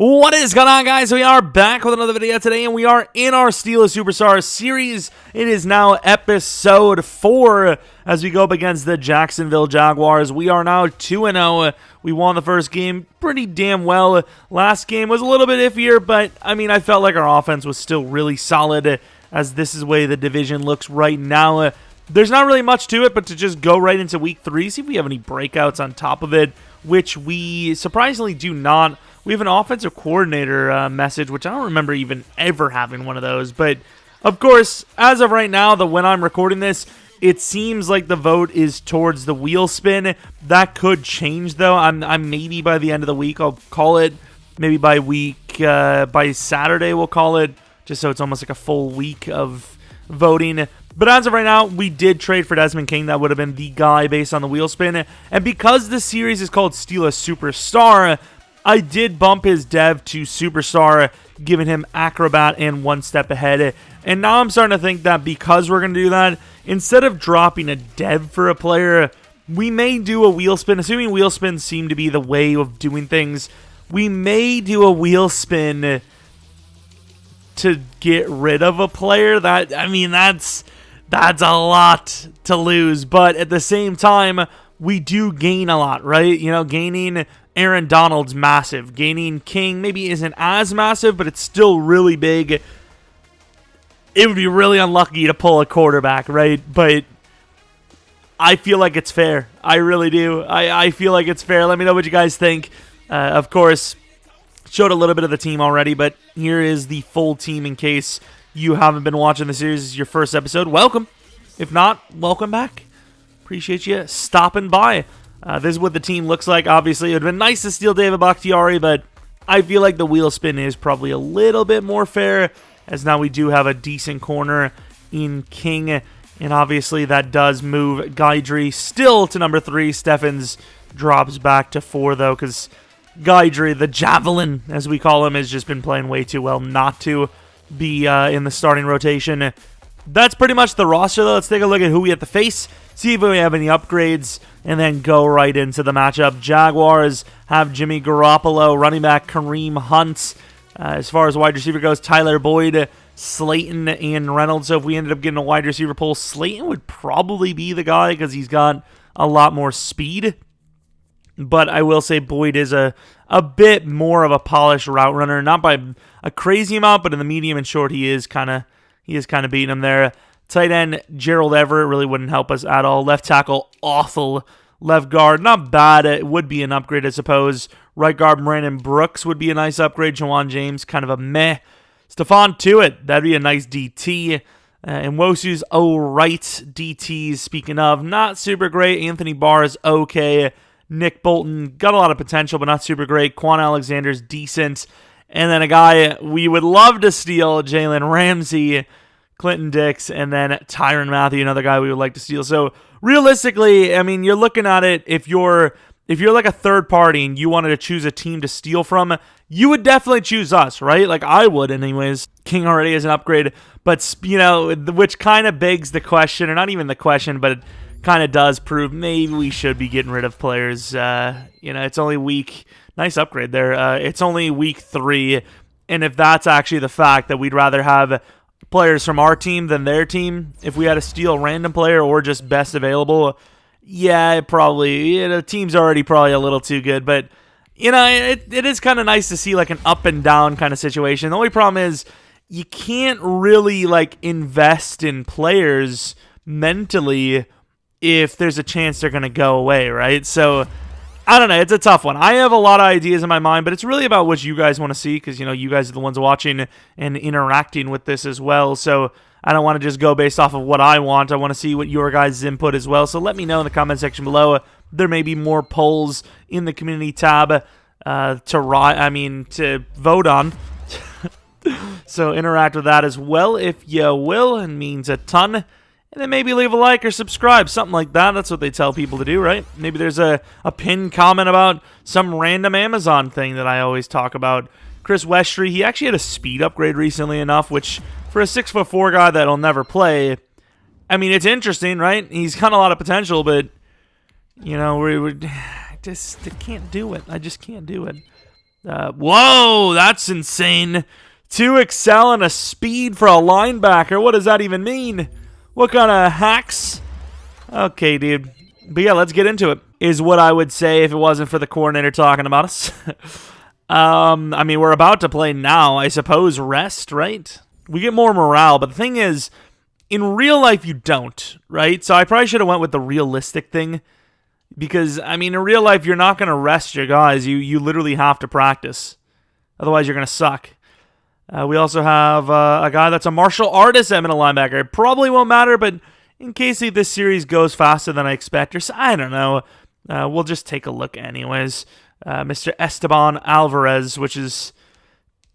What is going on, guys? We are back with another video today, and we are in our Steelers Superstar series. It is now episode 4 as we go up against the Jacksonville Jaguars. We are now 2-0. We won the first game pretty damn well. Last game was a little bit iffier, but I felt like our offense was still really solid, as this is the way the division looks right now. There's not really much to it, but to just go right into week 3, see if we have any breakouts on top of it, which we surprisingly do not. We have an offensive coordinator message, which I don't remember even ever having one of those. But, of course, as of right now, when I'm recording this, it seems like the vote is towards the wheel spin. That could change, though. I'm maybe by the end of the week, I'll call it. Maybe by Saturday, we'll call it, just so it's almost like a full week of voting. But as of right now, we did trade for Desmond King. That would have been the guy based on the wheel spin. And because the series is called Steelers Superstar, I did bump his dev to Superstar, giving him Acrobat and one step ahead. And now I'm starting to think that because we're going to do that, instead of dropping a dev for a player, we may do a wheel spin. Assuming wheel spins seem to be the way of doing things, we may do a wheel spin to get rid of a player. That's a lot to lose. But at the same time, we do gain a lot, right? Gaining Aaron Donald's massive. Gaining King maybe isn't as massive, but it's still really big. It would be really unlucky to pull a quarterback, right? But I feel like it's fair. I really do. I feel like it's fair. Let me know what you guys think. Of course, showed a little bit of the team already, but here is the full team in case you haven't been watching the series. This is your first episode. Welcome. If not, welcome back. Appreciate you stopping by. This is what the team looks like. Obviously, it would have been nice to steal David Bakhtiari, but I feel like the wheel spin is probably a little bit more fair, as now we do have a decent corner in King, and obviously that does move Guidry still to number 3. Steffens drops back to 4, though, because Guidry, the Javelin, as we call him, has just been playing way too well not to be in the starting rotation. That's pretty much the roster, though. Let's take a look at who we have to face, see if we have any upgrades, and then go right into the matchup. Jaguars have Jimmy Garoppolo, running back Kareem Hunt. As far as wide receiver goes, Tyler Boyd, Slayton, and Reynolds. So if we ended up getting a wide receiver pool, Slayton would probably be the guy because he's got a lot more speed. But I will say Boyd is a bit more of a polished route runner. Not by a crazy amount, but in the medium and short, he is kind of beating him there. Tight end, Gerald Everett really wouldn't help us at all. Left tackle, awful. Left guard, not bad. It would be an upgrade, I suppose. Right guard, Brandon Brooks would be a nice upgrade. Jawan James, kind of a meh. Stephon Tuitt, that'd be a nice DT. And Wosu's right DTs, speaking of, not super great. Anthony Barr is okay. Nick Bolton, got a lot of potential, but not super great. Quan Alexander's decent. And then a guy we would love to steal, Jalen Ramsey, Clinton Dix, and then Tyrann Mathieu, another guy we would like to steal. So realistically, you're looking at it, if you're like a third party and you wanted to choose a team to steal from, you would definitely choose us, right? Like I would anyways. King already is an upgrade, but which kind of begs the question, or not even the question, but it kind of does prove maybe we should be getting rid of players. It's only week. Nice upgrade there. It's only week 3, and if that's actually the fact that we'd rather have players from our team than their team, if we had to steal a random player or just best available, yeah, the team's already probably a little too good. But it is kind of nice to see like an up and down kind of situation. The only problem is you can't really like invest in players mentally if there's a chance they're going to go away, right? So I don't know. It's a tough one. I have a lot of ideas in my mind, but it's really about what you guys want to see, because, you guys are the ones watching and interacting with this as well. So I don't want to just go based off of what I want. I want to see what your guys' input as well. So let me know in the comment section below. There may be more polls in the community tab to vote on. So interact with that as well if you will. It means a ton. And then maybe leave a like or subscribe, something like that. That's what they tell people to do, right? Maybe there's a pinned comment about some random Amazon thing that I always talk about. Chris Westry, he actually had a speed upgrade recently enough, which for a 6'4" guy that'll never play, it's interesting, right? He's got a lot of potential, but, we would just can't do it. I just can't do it. Whoa, that's insane. 2 excel and a speed for a linebacker. What does that even mean? What kind of hacks? Okay, dude. But yeah, let's get into it, is what I would say if it wasn't for the coordinator talking about us. I mean, we're about to play now. I suppose rest, right? We get more morale, but the thing is, in real life, you don't, right? So I probably should have went with the realistic thing. Because, I mean, in real life, you're not going to rest your guys. You literally have to practice. Otherwise, you're going to suck. We also have a guy that's a martial artist at middle linebacker. It probably won't matter, but in case this series goes faster than I expect, or I don't know, we'll just take a look anyways. Mr. Esteban Alvarez, which is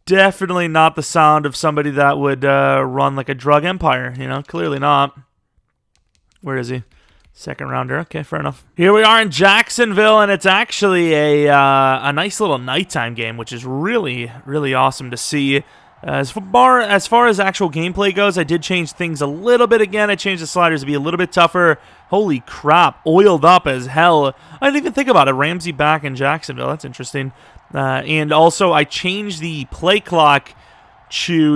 definitely not the sound of somebody that would run like a drug empire. You know, clearly not. Where is he? Second rounder. Okay, fair enough. Here we are in Jacksonville, and it's actually a nice little nighttime game, which is really, really awesome to see. As far as actual gameplay goes, I did change things a little bit again. I changed the sliders to be a little bit tougher. Holy crap, oiled up as hell. I didn't even think about it. Ramsey back in Jacksonville. That's interesting. And also, I changed the play clock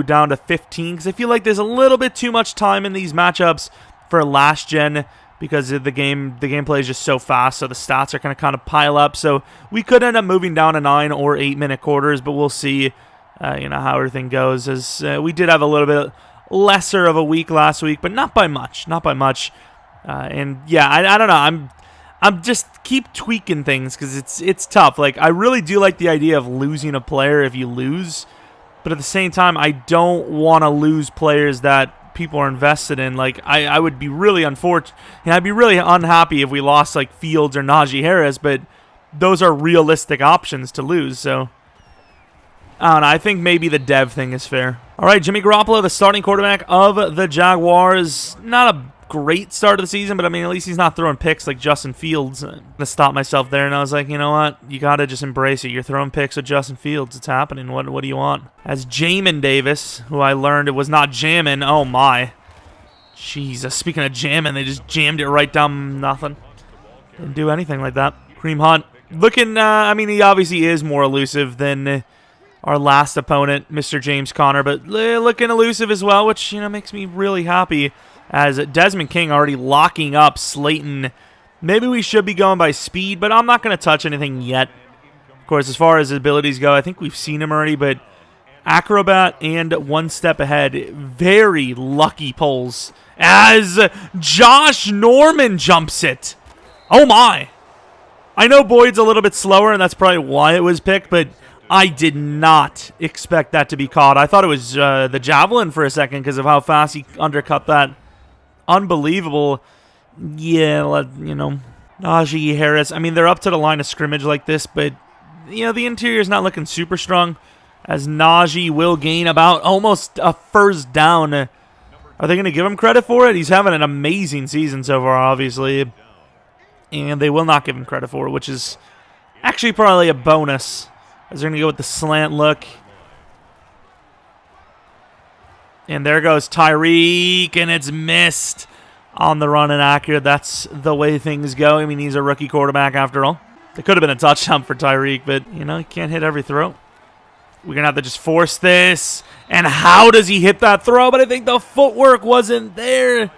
down to 15 because I feel like there's a little bit too much time in these matchups for last gen, because the gameplay is just so fast, so the stats are going to kind of pile up. So we could end up moving down to 9 or 8 minute quarters, but we'll see, how everything goes. As we did have a little bit lesser of a week last week, but not by much, and yeah, I don't know. I'm just keep tweaking things because it's tough. Like, I really do like the idea of losing a player if you lose, but at the same time, I don't want to lose players that people are invested in. Like, I would be really unfortunate. I'd be really unhappy if we lost like Fields or Najee Harris, but those are realistic options to lose. So I don't know. I think maybe the dev thing is fair. All right, Jimmy Garoppolo, the starting quarterback of the Jaguars. Not a great start of the season, but I mean, at least he's not throwing picks like Justin Fields. I'm going to stop myself there, and I was like, you know what? You got to just embrace it. You're throwing picks with Justin Fields. It's happening. What do you want? As Jamin Davis, who I learned it was not jamming. Oh, my. Jesus. Speaking of jamming, they just jammed it right down nothing. Didn't do anything like that. Kareem Hunt. Looking, I mean, he obviously is more elusive than our last opponent, Mr. James Conner, but looking elusive as well, which, makes me really happy. As Desmond King already locking up Slayton. Maybe we should be going by speed, but I'm not going to touch anything yet. Of course, as far as his abilities go, I think we've seen him already, but acrobat and one step ahead. Very lucky pulls as Josh Norman jumps it. Oh, my. I know Boyd's a little bit slower, and that's probably why it was picked, but I did not expect that to be caught. I thought it was the javelin for a second because of how fast he undercut that. Unbelievable. Yeah, Najee Harris. I mean, they're up to the line of scrimmage like this, but, the interior's not looking super strong, as Najee will gain about almost a first down. Are they going to give him credit for it? He's having an amazing season so far, obviously, and they will not give him credit for it, which is actually probably a bonus, as they're going to go with the slant look. And there goes Tyreek, and it's missed on the run and accurate. That's the way things go. I mean, he's a rookie quarterback after all. It could have been a touchdown for Tyreek, but, he can't hit every throw. We're going to have to just force this. And how does he hit that throw? But I think the footwork wasn't there.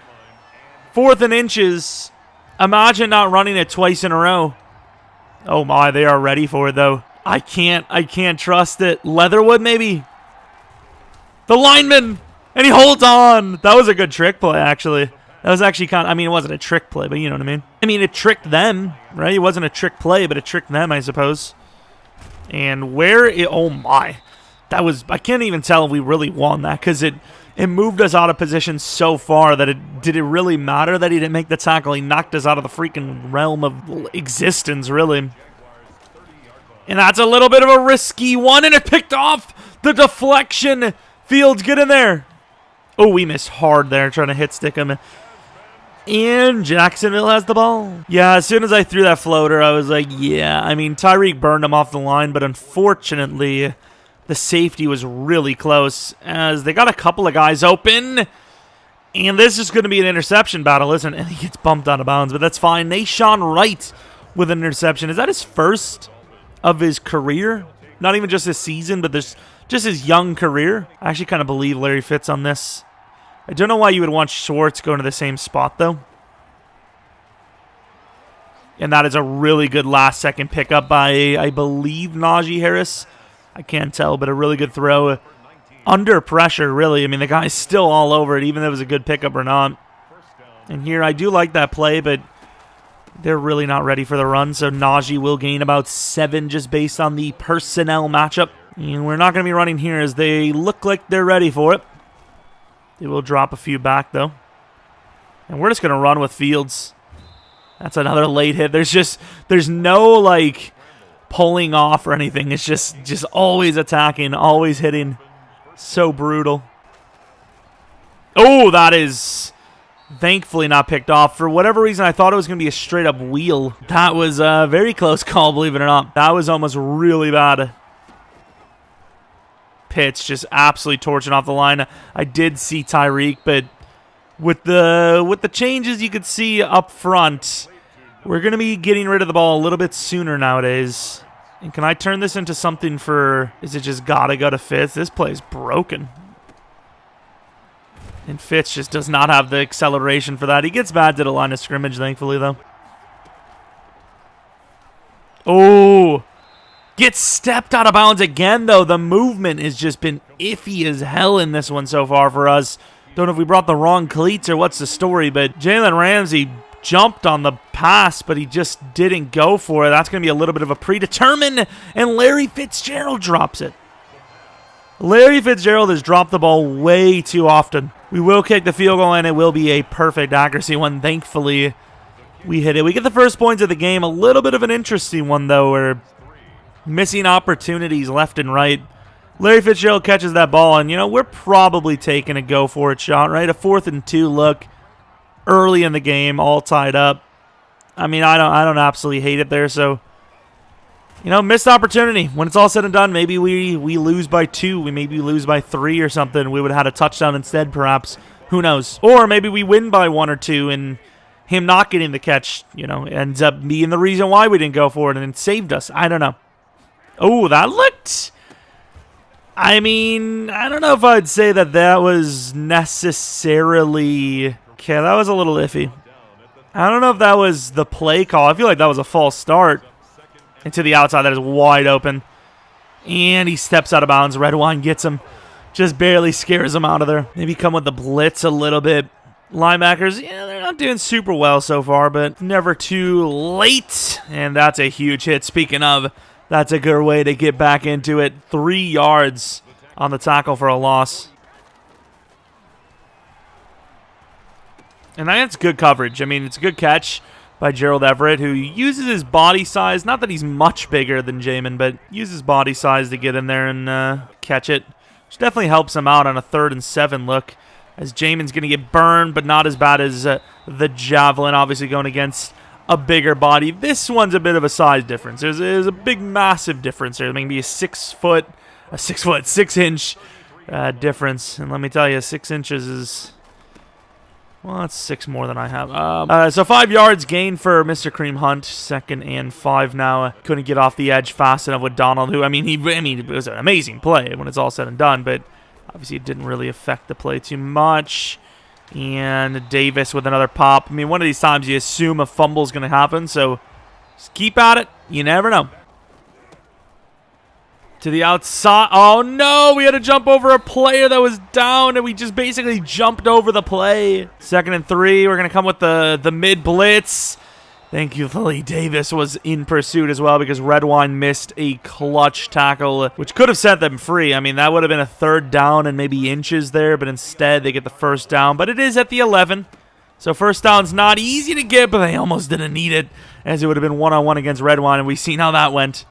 4th and inches. Imagine not running it twice in a row. Oh, my, they are ready for it, though. I can't trust it. Leatherwood, maybe? The lineman! And he holds on. That was a good trick play, actually. That was actually it wasn't a trick play, but you know what I mean. I mean, it tricked them, right? It wasn't a trick play, but it tricked them, I suppose. And oh my. I can't even tell if we really won that, because it moved us out of position so far that did it really matter that he didn't make the tackle? He knocked us out of the freaking realm of existence, really. And that's a little bit of a risky one, and it picked off the deflection. Fields, get in there. Oh, we missed hard there trying to hit stick him. And Jacksonville has the ball. Yeah, as soon as I threw that floater, I was like, yeah. I mean, Tyreek burned him off the line, but unfortunately, the safety was really close as they got a couple of guys open. And this is going to be an interception battle, isn't it? And he gets bumped out of bounds, but that's fine. Nashawn Wright with an interception. Is that his first of his career? not even just this season, but just his young career. I actually kind of believe Larry Fitz on this. I don't know why you would want Schwartz going to the same spot, though. And that is a really good last-second pickup by, I believe, Najee Harris. I can't tell, but a really good throw. Under pressure, really. I mean, the guy's still all over it, even if it was a good pickup or not. And here, I do like that play, but they're really not ready for the run, so Najee will gain about 7 just based on the personnel matchup. And we're not going to be running here as they look like they're ready for it. They will drop a few back, though. And we're just going to run with Fields. That's another late hit. There's no, like, pulling off or anything. It's just always attacking, always hitting. So brutal. Oh, that is thankfully not picked off. For whatever reason, I thought it was going to be a straight-up wheel. That was a very close call, believe it or not. That was almost really bad. Pitch just absolutely torching off the line. I did see Tyreek, but with the changes you could see up front, we're going to be getting rid of the ball a little bit sooner nowadays. And can I turn this into something for... Is it just gotta go to Fitz? This play is broken. And Fitz just does not have the acceleration for that. He gets bad to the line of scrimmage, thankfully, though. Oh! Gets stepped out of bounds again, though. The movement has just been iffy as hell in this one so far for us. Don't know if we brought the wrong cleats or what's the story, but Jalen Ramsey jumped on the pass, but he just didn't go for it. That's going to be a little bit of a predetermined, and Larry Fitzgerald drops it. Larry Fitzgerald has dropped the ball way too often. We will kick the field goal, and it will be a perfect accuracy one. Thankfully, we hit it. We get the first points of the game. A little bit of an interesting one, though. We're missing opportunities left and right. Larry Fitzgerald catches that ball, and, you know, we're probably taking a go-for-it shot, right? A 4th and 2 look early in the game, all tied up. I mean, I don't absolutely hate it there, so, you know, missed opportunity. When it's all said and done, maybe we lose by 2. We maybe lose by 3 or something. We would have had a touchdown instead, perhaps. Who knows? Or maybe we win by 1 or 2, and him not getting the catch, you know, ends up being the reason why we didn't go for it, and it saved us. I don't know. Oh, that looked... I mean, I don't know if I'd say that was necessarily... Okay, that was a little iffy. I don't know if that was the play call. I feel like that was a false start. And to the outside, that is wide open. And he steps out of bounds. Redwine gets him. Just barely scares him out of there. Maybe come with the blitz a little bit. Linebackers, yeah, they're not doing super well so far, but never too late. And that's a huge hit. Speaking of... That's a good way to get back into it. 3 yards on the tackle for a loss. And that's good coverage. I mean, it's a good catch by Gerald Everett, who uses his body size. Not that he's much bigger than Jamin, but uses body size to get in there and catch it. Which definitely helps him out on a 3rd and 7 look. As Jamin's going to get burned, but not as bad as the Javelin, obviously going against... a bigger body. This one's a bit of a size difference. There's a big, massive difference there. Maybe a 6 inch difference. And let me tell you, 6 inches is, well, that's 6 more than I have. So 5 yards gain for Mr. Kareem Hunt. 2nd and 5 now. Couldn't get off the edge fast enough with Donald, who, I mean, it was an amazing play when it's all said and done, but obviously it didn't really affect the play too much. And Davis with another pop. I mean, one of these times you assume a fumble is going to happen, so just keep at it. You never know. To the outside. Oh, no! We had to jump over a player that was down, and we just basically jumped over the play. 2nd and 3. We're going to come with the mid-blitz. Thankfully, Davis was in pursuit as well because Redwine missed a clutch tackle, which could have set them free. I mean, that would have been a 3rd down and maybe inches there, but instead they get the 1st down. But it is at the 11. So 1st down's not easy to get, but they almost didn't need it, as it would have been one-on-one against Redwine, and we've seen how that went.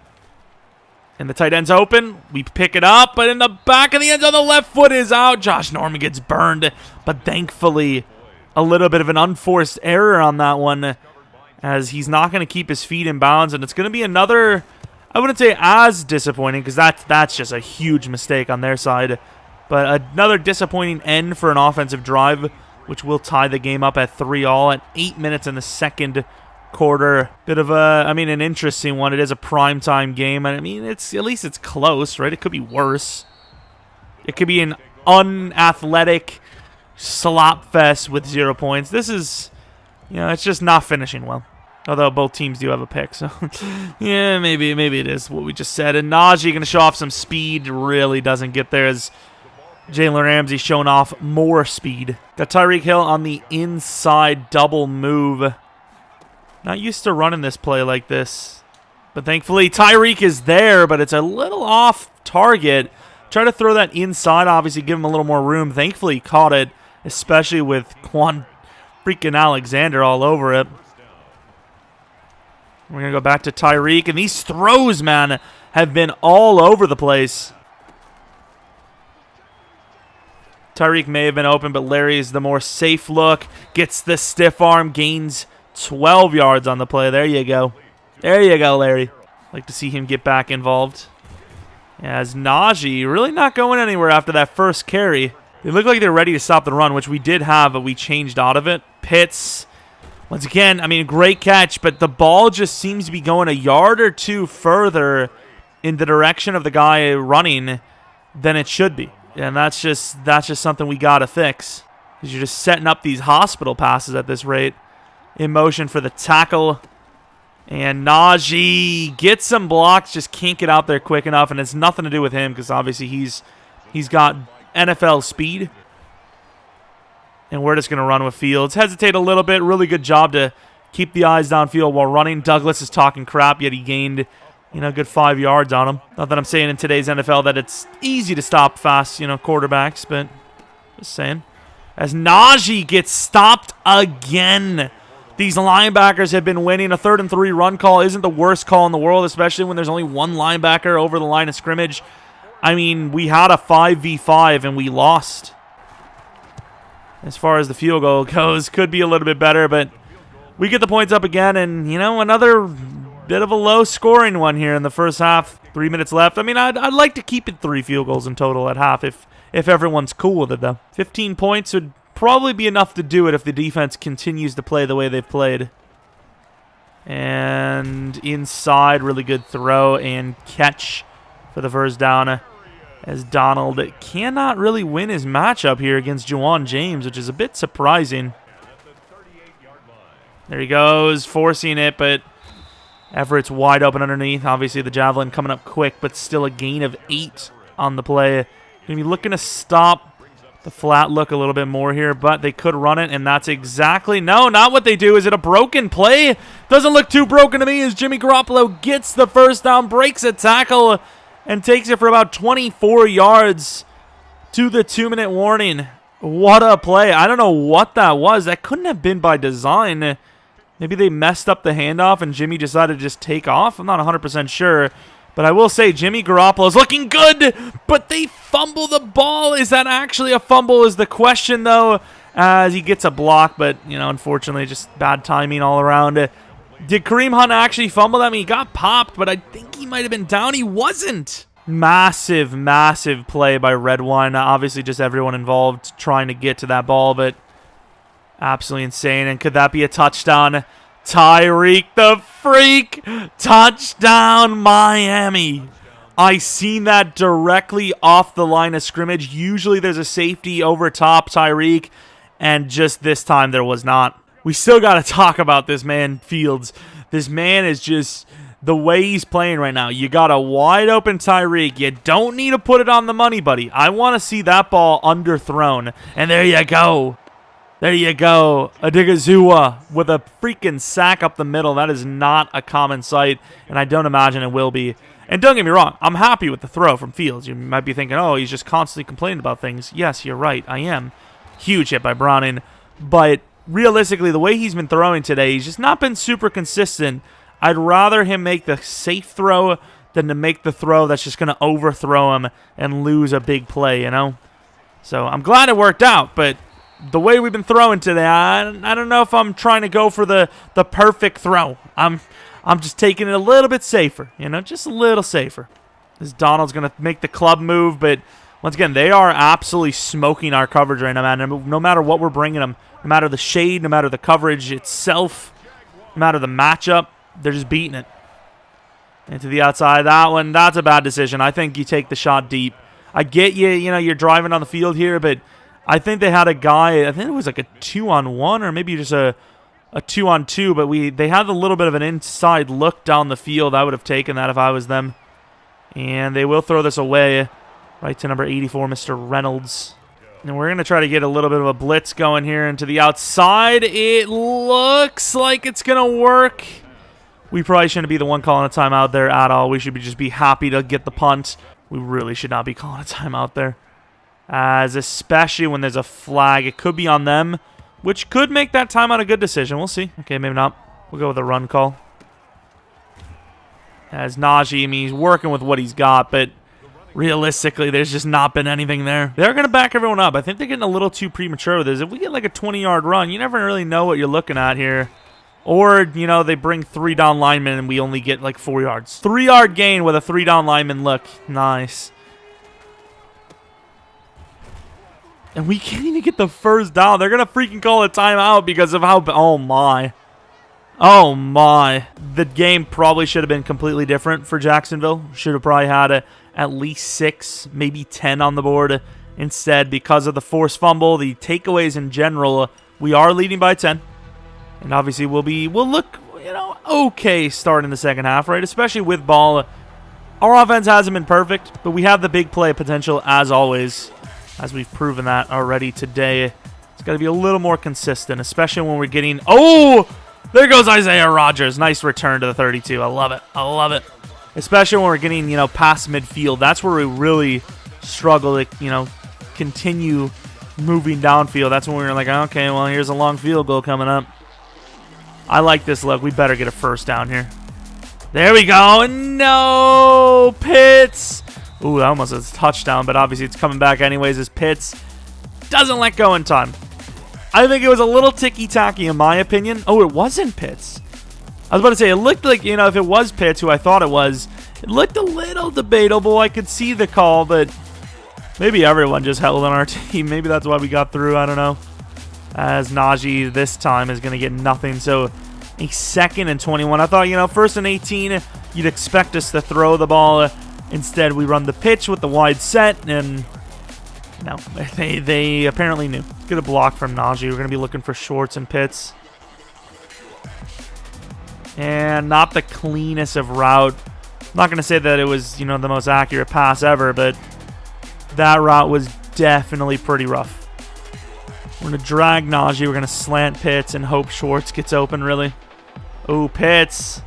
And the tight end's open. We pick it up, but in the back of the end zone, the left foot is out. Josh Norman gets burned, but thankfully a little bit of an unforced error on that one, as he's not going to keep his feet in bounds, and it's going to be another, I wouldn't say as disappointing, because that's just a huge mistake on their side, but another disappointing end for an offensive drive, which will tie the game up at 3-all at 8 minutes in the 2nd quarter. Bit of an interesting one. It is a primetime game, and I mean, at least it's close, right? It could be worse. It could be an unathletic slop fest with 0 points. This is, it's just not finishing well. Although both teams do have a pick, so yeah, maybe it is what we just said. And Najee going to show off some speed. Really doesn't get there as Jalen Ramsey showing off more speed. Got Tyreek Hill on the inside double move. Not used to running this play like this. But thankfully Tyreek is there, but it's a little off target. Try to throw that inside, obviously give him a little more room. Thankfully he caught it, especially with Quan freaking Alexander all over it. We're going to go back to Tyreek, and these throws, man, have been all over the place. Tyreek may have been open, but Larry is the more safe look. Gets the stiff arm, gains 12 yards on the play. There you go. There you go, Larry. Like to see him get back involved. As Najee really not going anywhere after that first carry. They look like they're ready to stop the run, which we did have, but we changed out of it. Pitts. Once again, great catch, but the ball just seems to be going a yard or two further in the direction of the guy running than it should be. And that's just something we got to fix. Because you're just setting up these hospital passes at this rate. In motion for the tackle. And Najee gets some blocks, just can't get out there quick enough. And it's nothing to do with him because obviously he's got NFL speed. And we're just going to run with Fields. Hesitate a little bit. Really good job to keep the eyes downfield while running. Douglas is talking crap, yet he gained, a good 5 yards on him. Not that I'm saying in today's NFL that it's easy to stop fast, quarterbacks, but just saying. As Najee gets stopped again. These linebackers have been winning. A 3rd and 3 run call isn't the worst call in the world, especially when there's only one linebacker over the line of scrimmage. We had a 5v5 and we lost. As far as the field goal goes, could be a little bit better, but we get the points up again, and, another bit of a low-scoring one here in the first half. 3 minutes left. I'd like to keep it 3 field goals in total at half if everyone's cool with it, though. 15 points would probably be enough to do it if the defense continues to play the way they've played. And inside, really good throw and catch for the first down. As Donald cannot really win his matchup here against Juwan James, which is a bit surprising. There he goes, forcing it, but Everett's wide open underneath. Obviously, the javelin coming up quick, but still a gain of 8 on the play. Going to be looking to stop the flat look a little bit more here, but they could run it, and that's exactly... No, not what they do. Is it a broken play? Doesn't look too broken to me as Jimmy Garoppolo gets the first down, breaks a tackle, and takes it for about 24 yards to the 2-minute warning. What a play. I don't know what that was. That couldn't have been by design. Maybe they messed up the handoff and Jimmy decided to just take off. I'm not 100% sure. But I will say Jimmy Garoppolo is looking good, but they fumble the ball. Is that actually a fumble is the question, though, as he gets a block. But, unfortunately, just bad timing all around. Did Kareem Hunt actually fumble that? He got popped, but I think he might have been down. He wasn't. Massive, massive play by Red One. Obviously, just everyone involved trying to get to that ball, but absolutely insane. And could that be a touchdown? Tyreek the Freak. Touchdown, Miami. I seen that directly off the line of scrimmage. Usually there's a safety over top Tyreek, and just this time there was not. We still got to talk about this man, Fields. This man is just the way he's playing right now. You got a wide open Tyreek. You don't need to put it on the money, buddy. I want to see that ball underthrown. And there you go. There you go. Adigazua with a freaking sack up the middle. That is not a common sight, and I don't imagine it will be. And don't get me wrong, I'm happy with the throw from Fields. You might be thinking, oh, he's just constantly complaining about things. Yes, you're right. I am. Huge hit by Browning. But realistically, the way he's been throwing today, he's just not been super consistent. I'd rather him make the safe throw than to make the throw that's just going to overthrow him and lose a big play, So I'm glad it worked out, but the way we've been throwing today, I don't know if I'm trying to go for the perfect throw. I'm just taking it a little bit safer, just a little safer. As Donald's going to make the club move, but once again, they are absolutely smoking our coverage right now, man. No matter what we're bringing them, no matter the shade, no matter the coverage itself, matter the matchup. They're just beating it. Into the outside. That one, that's a bad decision. I think you take the shot deep. I get you, you're driving on the field here, but I think they had a guy, I think it was like a 2-on-1 or maybe just a 2-on-2, but they had a little bit of an inside look down the field. I would have taken that if I was them. And they will throw this away right to number 84, Mr. Reynolds. And we're going to try to get a little bit of a blitz going here into the outside. It looks like it's going to work. We probably shouldn't be the one calling a timeout there at all. We should just be happy to get the punt. We really should not be calling a timeout there. As especially when there's a flag, it could be on them, which could make that timeout a good decision. We'll see. Okay, maybe not. We'll go with a run call. As Najee, he's working with what he's got, but realistically, there's just not been anything there. They're going to back everyone up. I think they're getting a little too premature with this. If we get like a 20-yard run, you never really know what you're looking at here. Or, they bring 3 down linemen and we only get like 4 yards. 3-yard gain with a 3 down lineman look. Nice. And we can't even get the first down. They're going to freaking call a timeout because of how... Oh, my. Oh, my. The game probably should have been completely different for Jacksonville. Should have probably had at least 6, maybe 10 on the board. Instead, because of the forced fumble, the takeaways in general, we are leading by 10. And obviously, we'll look, okay starting the second half, right? Especially with ball. Our offense hasn't been perfect, but we have the big play potential as always, as we've proven that already today. It's got to be a little more consistent, especially when we're getting... Oh! There goes Isaiah Rodgers. Nice return to the 32. I love it. I love it. Especially when we're getting, past midfield. That's where we really struggle to, continue moving downfield. That's when we were like, okay, well, here's a long field goal coming up. I like this look. We better get a first down here. There we go. No, Pitts. Ooh, that almost is a touchdown, but obviously it's coming back anyways as Pitts doesn't let go in time. I think it was a little ticky-tacky in my opinion. Oh, it wasn't Pitts. I was about to say, it looked like, if it was Pitts, who I thought it looked a little debatable. I could see the call, but maybe everyone just held on our team. Maybe that's why we got through. I don't know. As Najee this time is going to get nothing. So a 2nd and 21. I thought, 1st and 18, you'd expect us to throw the ball. Instead, we run the pitch with the wide set, and no, they apparently knew. Let's get a block from Najee. We're going to be looking for shorts and Pitts. And not the cleanest of route. I'm not going to say that it was, the most accurate pass ever, but that route was definitely pretty rough. We're going to drag Najee. We're going to slant Pitts and hope Schwartz gets open, really. Oh, Pitts.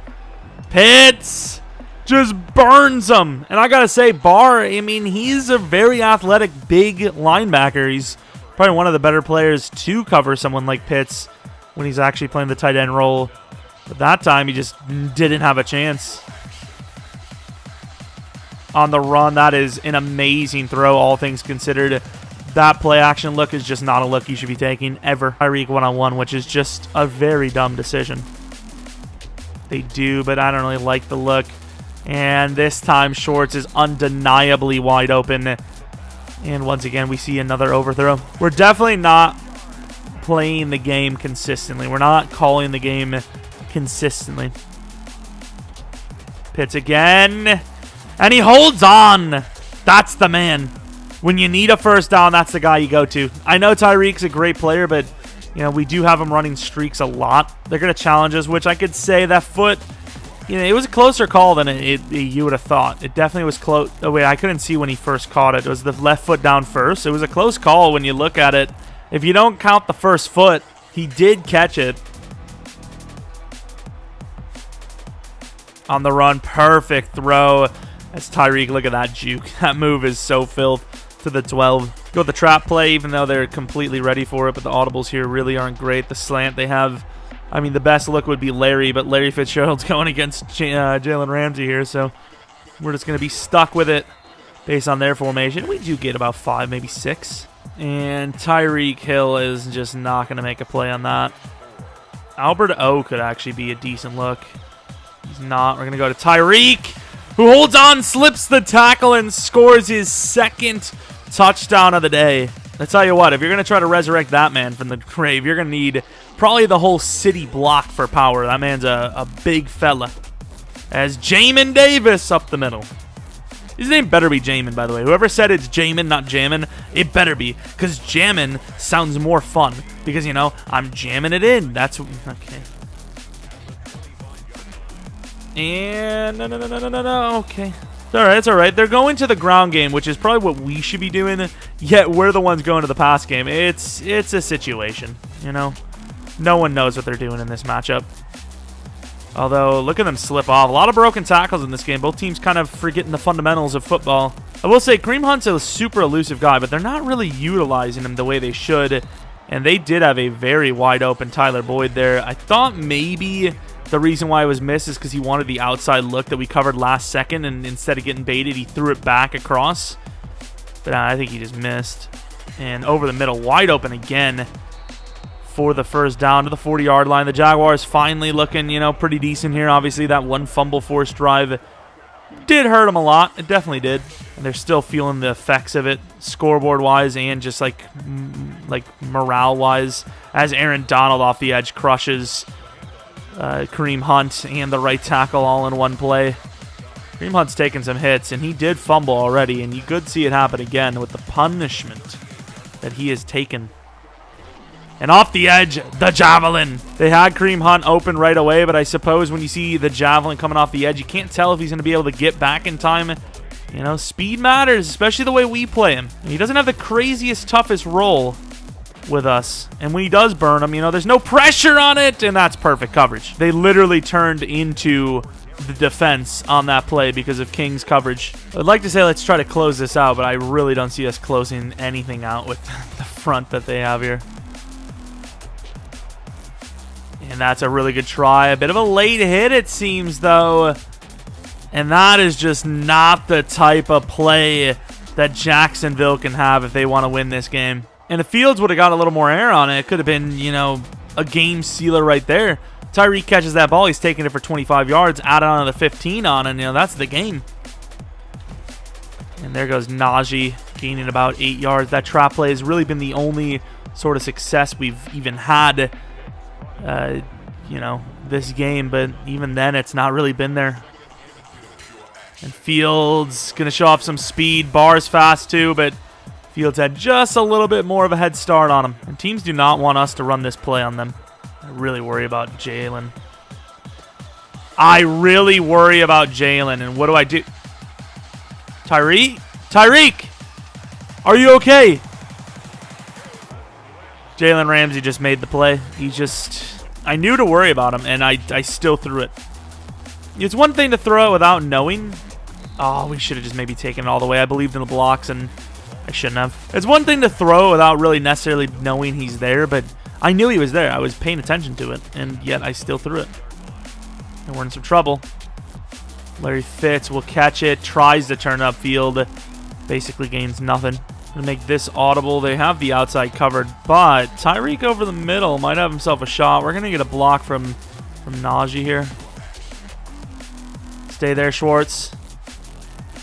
Pitts just burns him. And I got to say, Barr, he's a very athletic, big linebacker. He's probably one of the better players to cover someone like Pitts when he's actually playing the tight end role. But that time, he just didn't have a chance. On the run, that is an amazing throw, all things considered. That play action look is just not a look you should be taking ever. Tyreek one-on-one, which is just a very dumb decision. They do, but I don't really like the look. And this time, Schwartz is undeniably wide open. And once again, we see another overthrow. We're definitely not playing the game consistently. We're not calling the game consistently. Pitts again. And he holds on. That's the man. When you need a first down, that's the guy you go to. I know Tyreek's a great player, but we do have him running streaks a lot. They're going to challenge us, which I could say that foot, it was a closer call than you would have thought. It definitely was close. Oh, wait, I couldn't see when he first caught it. It was the left foot down first. It was a close call when you look at it. If you don't count the first foot, he did catch it. On the run, perfect throw. That's Tyreek. Look at that juke. That move is so filth. To the 12. Go with the trap play, even though they're completely ready for it, but the audibles here really aren't great. The slant they have, the best look would be Larry, but Larry Fitzgerald's going against Jalen Ramsey here, so we're just going to be stuck with it based on their formation. We do get about 5, maybe 6. And Tyreek Hill is just not going to make a play on that. Albert O could actually be a decent look. He's not. We're going to go to Tyreek, who holds on, slips the tackle, and scores his 2nd touchdown of the day. I tell you what, if you're going to try to resurrect that man from the grave, you're going to need Probably the whole city block for power. That man's a big fella. As Jamin Davis up the middle. His name better be Jamin, by the way. Whoever said it's Jamin, not Jammin, it better be. Because Jammin sounds more fun. Because, you know, I'm jamming it in. That's... Okay. And... No. Okay. It's alright, it's alright. They're going to the ground game, which is probably what we should be doing. Yet we're the ones going to the pass game. It's a situation, you know? No one knows what they're doing in this matchup. Although, look at them slip off. A lot of broken tackles in this game. Both teams kind of forgetting the fundamentals of football. I will say, Kareem Hunt's a super elusive guy, but they're not really utilizing him the way they should. And they did have a very wide open Tyler Boyd there. I thought maybe the reason why it was missed is because he wanted the outside look that we covered last second, and instead of getting baited, he threw it back across. But I think he just missed. And over the middle, wide open again for the first down to the 40-yard line. The Jaguars finally looking, you know, pretty decent here. Obviously, that one fumble forced drive did hurt them a lot. It definitely did. And they're still feeling the effects of it, scoreboard-wise and just like morale-wise, as Aaron Donald off the edge crushes Kareem Hunt and the right tackle all in one play. Kareem Hunt's taken some hits, and he did fumble already, and you could see it happen again with the punishment that he has taken. And off the edge, the javelin. They had Kareem Hunt open right away, but I suppose when you see the javelin coming off the edge, you can't tell if he's going to be able to get back in time. You know, speed matters, especially the way we play him. He doesn't have the craziest, toughest role with us. And when he does burn him, you know, there's no pressure on it, and that's perfect coverage. They literally turned into the defense on that play because of King's coverage. I'd like to say let's try to close this out, but I really don't see us closing anything out with the front that they have here. And that's a really good try. A bit of a late hit, it seems, though. And that is just not the type of play that Jacksonville can have if they want to win this game. And if Fields would have got a little more air on it, it could have been, you know, a game sealer right there. Tyreek catches that ball. He's taking it for 25 yards. Add on the 15 on, and, you know, that's the game. And there goes Najee gaining about 8 yards. That trap play has really been the only sort of success we've even had you know, this game, but even then it's not really been there. And Fields gonna show off some speed. Barr's fast too, but Fields had just a little bit more of a head start on him. And teams do not want us to run this play on them. I really worry about Jalen. And what do I do? Tyreek, are you okay? Jalen Ramsey just made the play. I knew to worry about him, and I still threw it. It's one thing to throw it without knowing. Oh, we should have just maybe taken it all the way. I believed in the blocks, and I shouldn't have. It's one thing to throw without really necessarily knowing he's there, but I knew he was there. I was paying attention to it, and yet I still threw it. And we're in some trouble. Larry Fitz will catch it, tries to turn upfield, basically gains nothing. To make this audible, they have the outside covered, but Tyreek over the middle might have himself a shot. We're gonna get a block from Najee here. Stay there, Schwartz.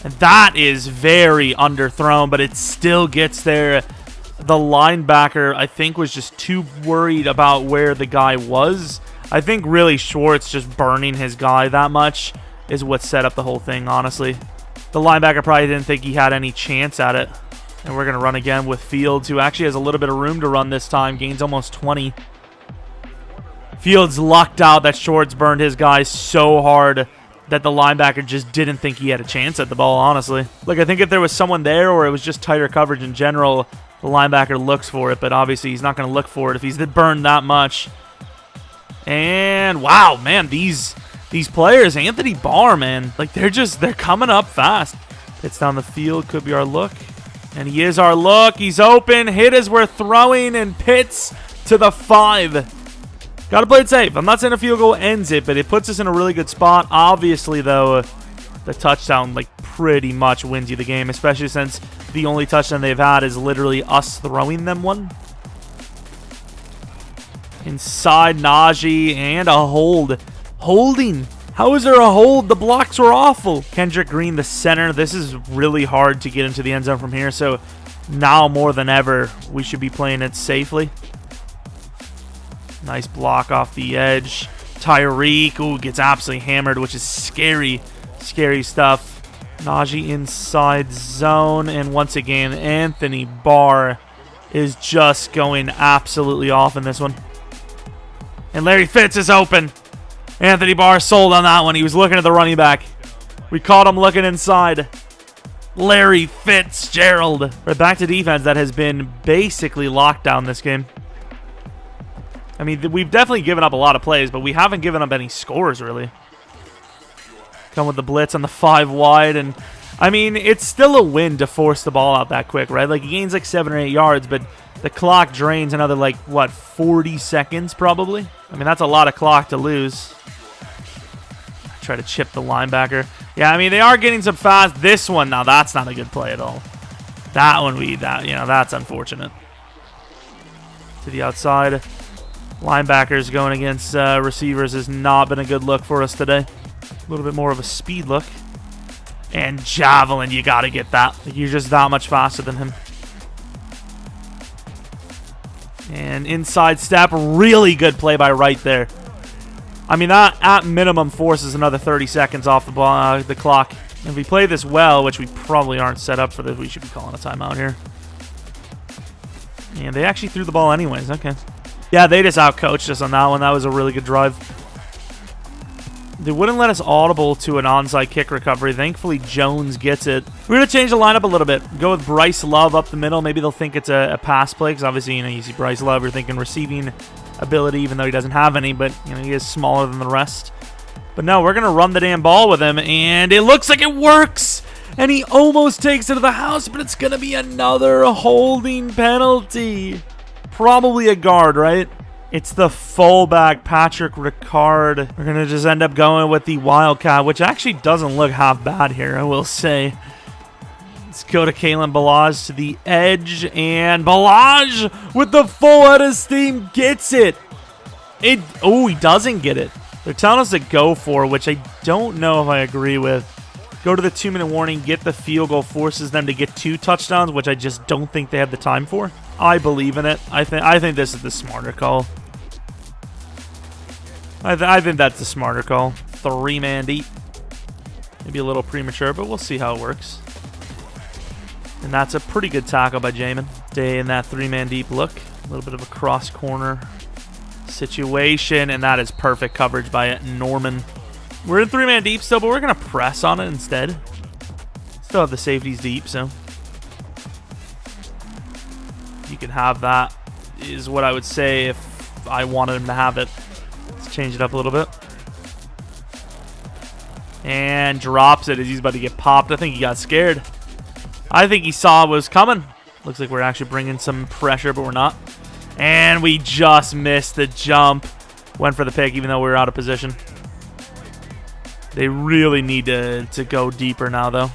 And that is very underthrown, but it still gets there. The linebacker, I think, was just too worried about where the guy was. I think really Schwartz just burning his guy that much is what set up the whole thing, honestly. The linebacker probably didn't think he had any chance at it. And we're going to run again with Fields, who actually has a little bit of room to run this time. Gains almost 20. Fields lucked out that Schwartz burned his guy so hard that the linebacker just didn't think he had a chance at the ball, honestly. Look, I think if there was someone there or it was just tighter coverage in general, the linebacker looks for it. But obviously he's not going to look for it if he's burned that much. And, wow, man, these players, Anthony Barr, man, like they're coming up fast. It's down the field, could be our look. And he is our look. He's open. Hit as we're throwing, and Pitts to the 5. Got to play it safe. I'm not saying a field goal ends it, but it puts us in a really good spot. Obviously, though, the touchdown like pretty much wins you the game, especially since the only touchdown they've had is literally us throwing them one. Inside Najee, and a hold. Holding. How is there a hold? The blocks were awful. Kendrick Green, the center. This is really hard to get into the end zone from here, so now more than ever, we should be playing it safely. Nice block off the edge. Tyreek, ooh, gets absolutely hammered, which is scary, scary stuff. Najee inside zone, and once again, Anthony Barr is just going absolutely off in this one. And Larry Fitz is open. Anthony Barr sold on that one. He was looking at the running back. We caught him looking inside. Larry Fitzgerald. We're back to defense that has been basically locked down this game. I mean, we've definitely given up a lot of plays, but we haven't given up any scores, really. Come with the blitz on the 5 wide, and, I mean, it's still a win to force the ball out that quick, right? Like, he gains, like, 7 or 8 yards, but the clock drains another, like, what, 40 seconds, probably? I mean, that's a lot of clock to lose. Try to chip the linebacker. Yeah, I mean, they are getting some fast. This one, now, that's not a good play at all. That one, that's unfortunate. To the outside. Linebackers going against receivers has not been a good look for us today. A little bit more of a speed look. And Javelin, you got to get that. You're just that much faster than him. And inside step, really good play by Wright there. I mean, that at minimum forces another 30 seconds off the clock. If we play this well, which we probably aren't set up for this, we should be calling a timeout here. And they actually threw the ball anyways. Okay. Yeah, they just outcoached us on that one. That was a really good drive. They wouldn't let us audible to an onside kick recovery. Thankfully, Jones gets it. We're going to change the lineup a little bit. Go with Bryce Love up the middle. Maybe they'll think it's a pass play because obviously, you see Bryce Love, you're thinking receiving ability, even though he doesn't have any, but he is smaller than the rest. But no, we're going to run the damn ball with him, and it looks like it works. And he almost takes it to the house, but it's going to be another holding penalty. Probably a guard, right? It's the fullback, Patrick Ricard. We're going to just end up going with the Wildcat, which actually doesn't look half bad here, I will say. Let's go to Kalen Ballage to the edge, and Ballage with the full head of steam gets it. Oh, he doesn't get it. They're telling us to go for, which I don't know if I agree with. Go to the 2-minute warning, get the field goal, forces them to get 2 touchdowns, which I just don't think they have the time for. I believe in it. I think this is the smarter call. I think that's the smarter call. 3-man deep. Maybe a little premature, but we'll see how it works. And that's a pretty good tackle by Jamin. Stay in that 3-man deep look. A little bit of a cross corner situation, and that is perfect coverage by Norman. We're in 3-man deep still, but we're going to press on it instead. Still have the safeties deep, so you can have that, is what I would say if I wanted him to have it. Let's change it up a little bit. And drops it as he's about to get popped. I think he got scared. I think he saw what was coming. Looks like we're actually bringing some pressure, but we're not. And we just missed the jump. Went for the pick, even though we were out of position. They really need to go deeper now, though.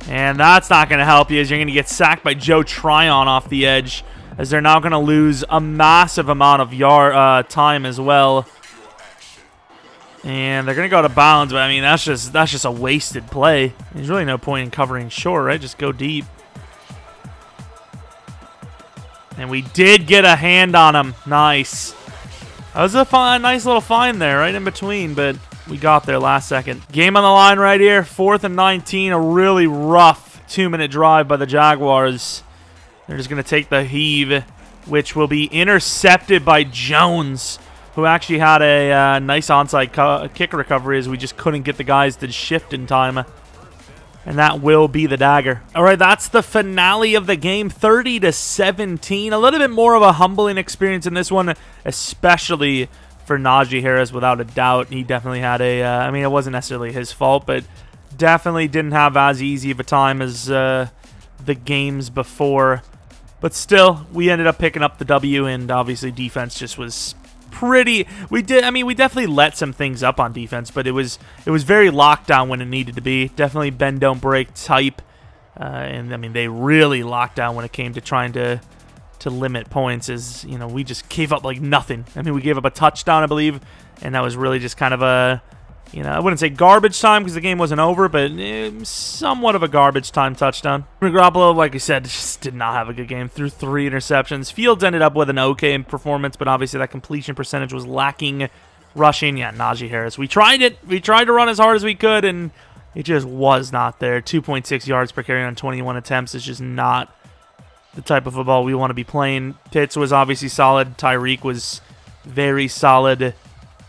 And that's not going to help you, as you're going to get sacked by Joe Tryon off the edge, as they're now going to lose a massive amount of time as well. And they're going to go to bounds, but I mean, that's just a wasted play. There's really no point in covering short, right? Just go deep. And we did get a hand on him. Nice. That was a nice little find there, right in between, but we got there last second. Game on the line right here. 4th and 19. A really rough 2-minute drive by the Jaguars. They're just going to take the heave, which will be intercepted by Jones, who actually had a nice onside kick recovery, as we just couldn't get the guys to shift in time. And that will be the dagger. All right, that's the finale of the game, 30-17. A little bit more of a humbling experience in this one, especially for Najee Harris, without a doubt. He definitely had I mean, it wasn't necessarily his fault, but definitely didn't have as easy of a time as the games before. But still, we ended up picking up the W, and obviously defense just was pretty. We definitely let some things up on defense, but it was very locked down when it needed to be. Definitely bend don't break type, and I mean, they really locked down when it came to trying to limit points. As you know, we just gave up like nothing. I mean, we gave up a touchdown, I believe, and that was really just kind of a I wouldn't say garbage time because the game wasn't over, but somewhat of a garbage time touchdown. Garoppolo, like I said, just did not have a good game. Threw 3 interceptions. Fields ended up with an okay performance, but obviously that completion percentage was lacking. Rushing, yeah, Najee Harris. We tried it. We tried to run as hard as we could, and it just was not there. 2.6 yards per carry on 21 attempts is just not the type of football we want to be playing. Pitts was obviously solid. Tyreek was very solid.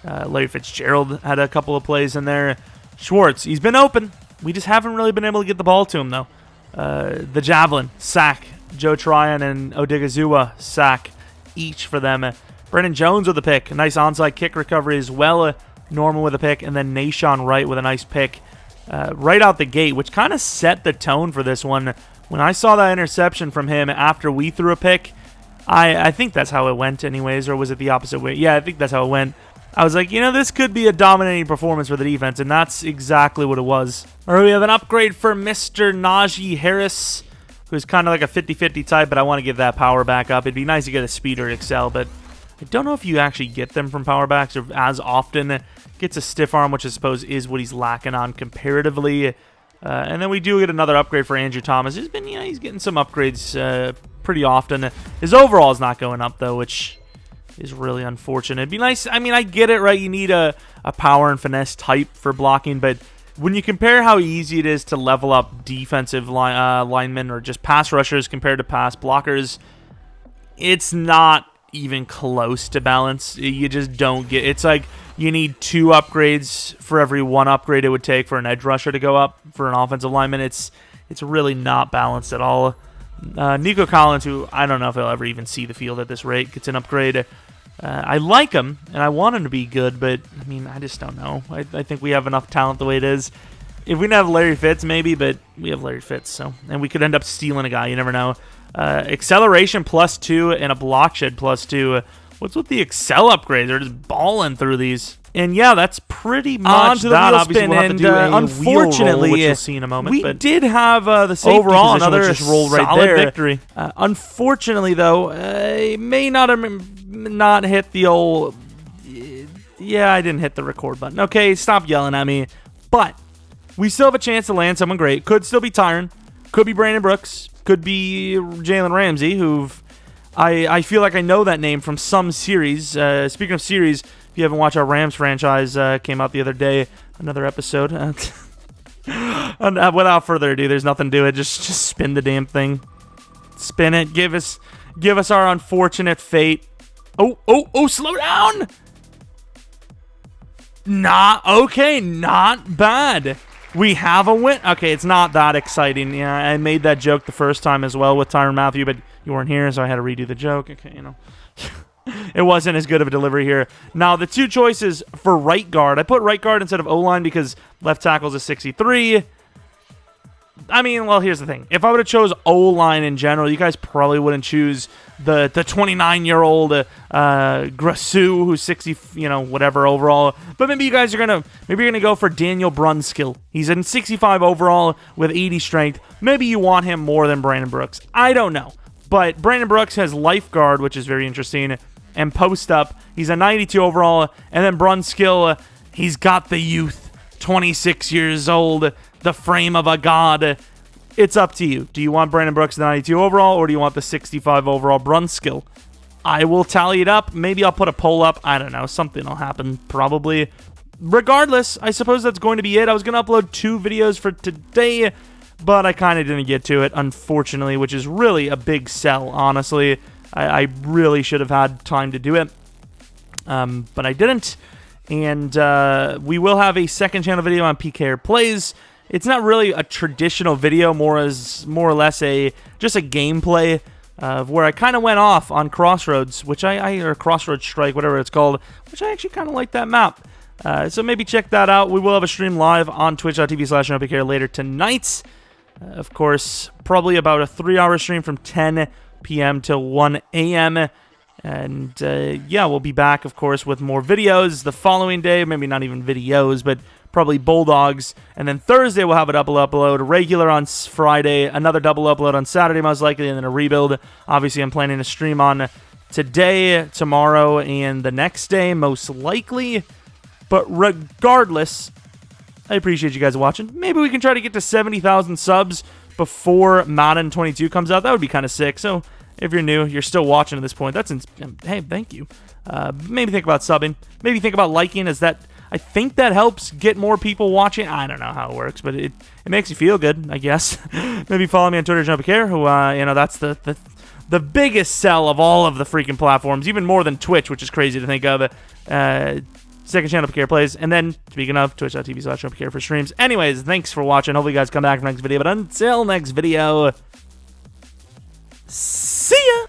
Larry Fitzgerald had a couple of plays in there. Schwartz, he's been open. We just haven't really been able to get the ball to him, though. The Javelin, sack. Joe Tryon and Odigizua, sack each for them. Brennan Jones with a pick. A nice onside kick recovery as well. Norman with a pick. And then Nashawn Wright with a nice pick right out the gate, which kind of set the tone for this one. When I saw that interception from him after we threw a pick, I think that's how it went anyways, or was it the opposite way? Yeah, I think that's how it went. I was like, this could be a dominating performance for the defense, and that's exactly what it was. All right, we have an upgrade for Mr. Najee Harris, who's kind of like a 50-50 type, but I want to give that power back up. It'd be nice to get a speed or excel, but I don't know if you actually get them from power backs or as often. Gets a stiff arm, which I suppose is what he's lacking on comparatively. And then we do get another upgrade for Andrew Thomas. He's been, he's getting some upgrades pretty often. His overall is not going up, though, which is really unfortunate. It'd be nice. I mean, I get it, right? You need a power and finesse type for blocking, but when you compare how easy it is to level up defensive linemen or just pass rushers compared to pass blockers, it's not even close to balance. You just don't get. It's like you need 2 upgrades for every 1 upgrade it would take for an edge rusher to go up for an offensive lineman. It's really not balanced at all. Nico Collins, who I don't know if he'll ever even see the field at this rate, gets an upgrade. I like him, and I want him to be good, but, I mean, I just don't know. I think we have enough talent the way it is. If we didn't have Larry Fitz, maybe, but we have Larry Fitz, so. And we could end up stealing a guy. You never know. Acceleration +2 and a block shed +2. What's with the Excel upgrades? They're just balling through these. And yeah, that's pretty much that. Obviously, we'll have to do a unfortunately, wheel roll, which you'll see in a moment. We did have the safety overall position, another just roll right there. Victory. Unfortunately, though, it may not hit the old. Yeah, I didn't hit the record button. Okay, stop yelling at me. But we still have a chance to land someone great. Could still be Tyron. Could be Brandon Brooks. Could be Jalen Ramsey, who I feel like I know that name from some series. Speaking of series, if you haven't watched our Rams franchise, came out the other day, another episode. Without further ado, there's nothing to it. Just spin the damn thing. Spin it. Give us our unfortunate fate. Oh, slow down. Not bad. We have a win. Okay, it's not that exciting. Yeah, I made that joke the first time as well with Tyrann Mathieu, but you weren't here, so I had to redo the joke. Okay, It wasn't as good of a delivery here. Now, the 2 choices for right guard. I put right guard instead of O-line because left tackle's a 63. I mean, well, here's the thing. If I would have chose O-line in general, you guys probably wouldn't choose the 29-year-old Grasu, who's 60, whatever overall. But maybe you guys are gonna go for Daniel Brunskill. He's in 65 overall with 80 strength. Maybe you want him more than Brandon Brooks. I don't know. But Brandon Brooks has lifeguard, which is very interesting, and post up. He's a 92 overall, and then Brunskill, he's got the youth, 26 years old. The frame of a god. It's up to you. Do you want Brandon Brooks the 92 overall, or do you want the 65 overall Brunskill? I will tally it up. Maybe I'll put a poll up. I don't know. Something will happen, probably. Regardless, I suppose that's going to be it. I was going to upload 2 videos for today, but I kind of didn't get to it, unfortunately, which is really a big sell, honestly. I really should have had time to do it, but I didn't. And we will have a second channel video on PKR Plays. It's not really a traditional video, more or less just a gameplay where I kind of went off on Crossroads, or Crossroads Strike, whatever it's called, which I actually kind of like that map. So maybe check that out. We will have a stream live on twitch.tv/Jeromepkr later tonight. Of course, probably about a 3-hour stream from 10 p.m. till 1 a.m. And yeah, we'll be back, of course, with more videos the following day. Maybe not even videos, but probably Bulldogs. And then Thursday, we'll have a double upload. Regular on Friday, another double upload on Saturday, most likely, and then a rebuild. Obviously, I'm planning to stream on today, tomorrow, and the next day, most likely. But regardless, I appreciate you guys watching. Maybe we can try to get to 70,000 subs before Madden 22 comes out. That would be kind of sick. So if you're new, you're still watching at this point, hey, thank you. Maybe think about subbing. Maybe think about liking, I think that helps get more people watching. I don't know how it works, but it makes you feel good, I guess. Maybe follow me on Twitter, Jeromepkr, who, that's the biggest sell of all of the freaking platforms, even more than Twitch, which is crazy to think of. Second channel, Pkr Plays. And then, speaking of, twitch.tv/Pkr for streams. Anyways, thanks for watching. Hopefully you guys come back for next video. But until next video, see ya!